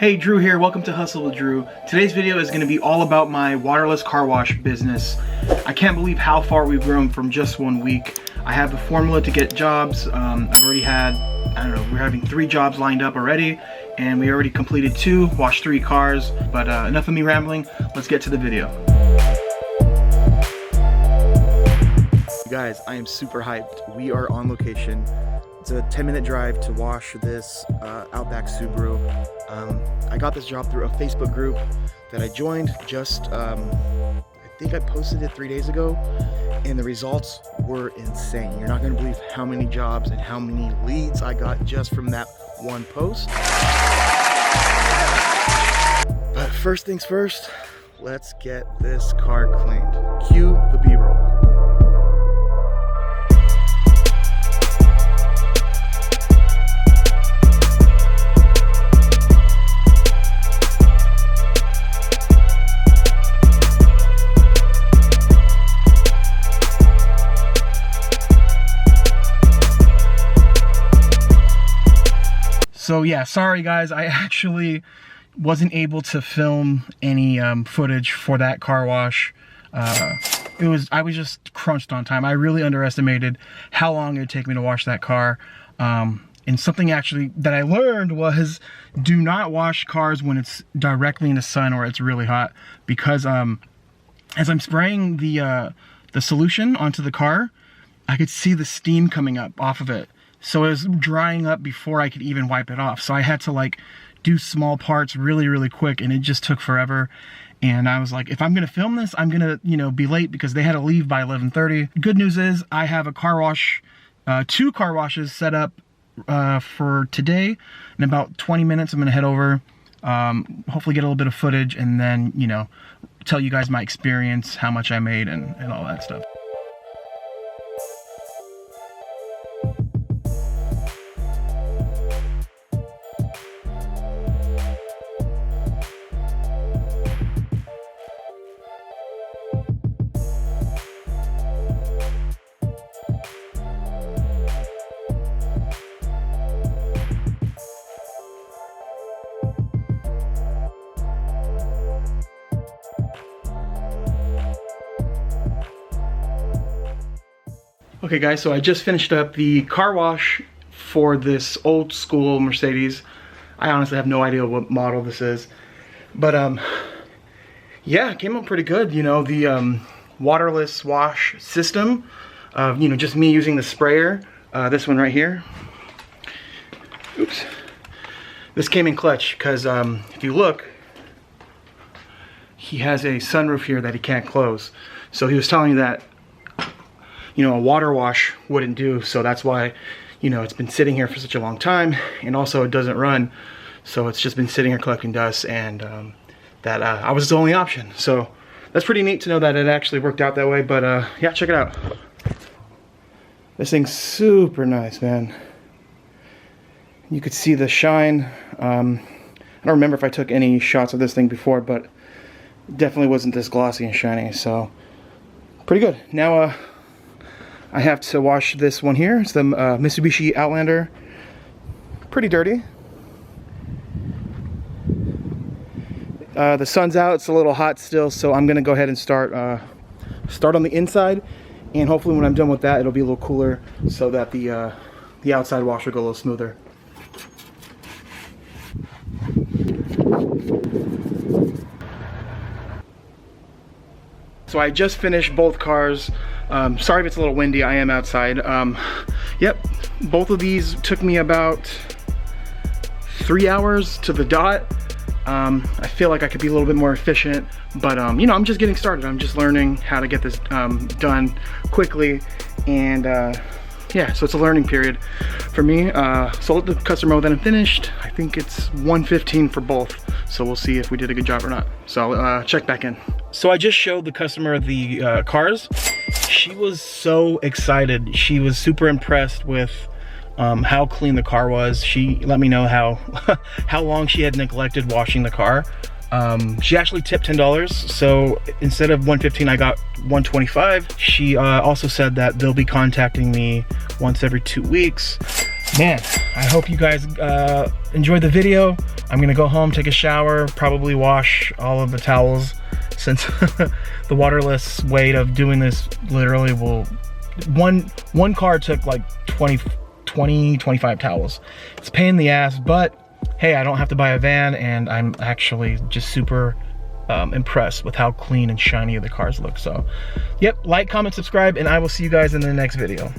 Hey, Drew here. Welcome to Hustle with Drew. Today's video is going to be all about my waterless car wash business. I can't believe how far we've grown from just 1 week. I have the formula to get jobs. I've already had, we're having 3 jobs lined up already, and we already completed 2, washed 3 cars. But enough of me rambling. Let's get to the video. You guys, I am super hyped. We are on location. It's a 10-minute drive to wash this Outback Subaru. I got this job through a Facebook group that I joined just, I think I posted it 3 days ago, and the results were insane. You're not gonna believe how many jobs and how many leads I got just from that one post. But first things first, let's get this car cleaned. Cue the B-roll. So yeah, sorry guys, I actually wasn't able to film any footage for that car wash. I was just crunched on time. I really underestimated how long it would take me to wash that car. And something actually that I learned was do not wash cars when it's directly in the sun or it's really hot, because as I'm spraying the solution onto the car, I could see the steam coming up off of it. So it was drying up before I could even wipe it off. So I had to like do small parts really quick, and it just took forever. And I was like, if I'm gonna film this, I'm gonna, be late because they had to leave by 11:30. Good news is I have a car wash, 2 car washes set up for today. In about 20 minutes, I'm gonna head over, hopefully get a little bit of footage, and then, tell you guys my experience, how much I made, and all that stuff. Okay guys, so I just finished up the car wash for this old school Mercedes. I honestly have no idea what model this is, but yeah, it came out pretty good. The waterless wash system, just me using the sprayer, this one right here. Oops. This came in clutch because if you look, he has a sunroof here that he can't close. So he was telling me that a water wash wouldn't do, so that's why it's been sitting here for such a long time, and also it doesn't run, so it's just been sitting here collecting dust, and that I was the only option. So that's pretty neat to know that it actually worked out that way. But yeah, check it out. This thing's super nice, man. You could see the shine. I don't remember if I took any shots of this thing before, but it definitely wasn't this glossy and shiny, so pretty good. Now I have to wash this one here. It's the Mitsubishi Outlander. Pretty dirty. The sun's out, it's a little hot still, so I'm gonna go ahead and start on the inside, and hopefully when I'm done with that, it'll be a little cooler so that the outside wash will go a little smoother. So I just finished both cars. Sorry if it's a little windy, I am outside. Yep, both of these took me about 3 hours to the dot. I feel like I could be a little bit more efficient, but I'm just getting started. I'm just learning how to get this done quickly, and yeah, so it's a learning period for me. So I'll let the customer know that I'm finished. I think it's 1:15 for both, so we'll see if we did a good job or not. So I'll check back in. So I just showed the customer the cars. She was so excited. She was super impressed with how clean the car was. She let me know how long she had neglected washing the car. She actually tipped $10, so instead of $115, I got $125. She also said that they'll be contacting me once every 2 weeks. man, I hope you guys enjoyed the video. I'm gonna go home, take a shower, probably wash all of the towels, since the waterless weight of doing this literally will, one car took like 25 towels. It's a pain in the ass, but hey, I don't have to buy a van, and I'm actually just super impressed with how clean and shiny the cars look. So yep, like, comment, subscribe, and I will see you guys in the next video.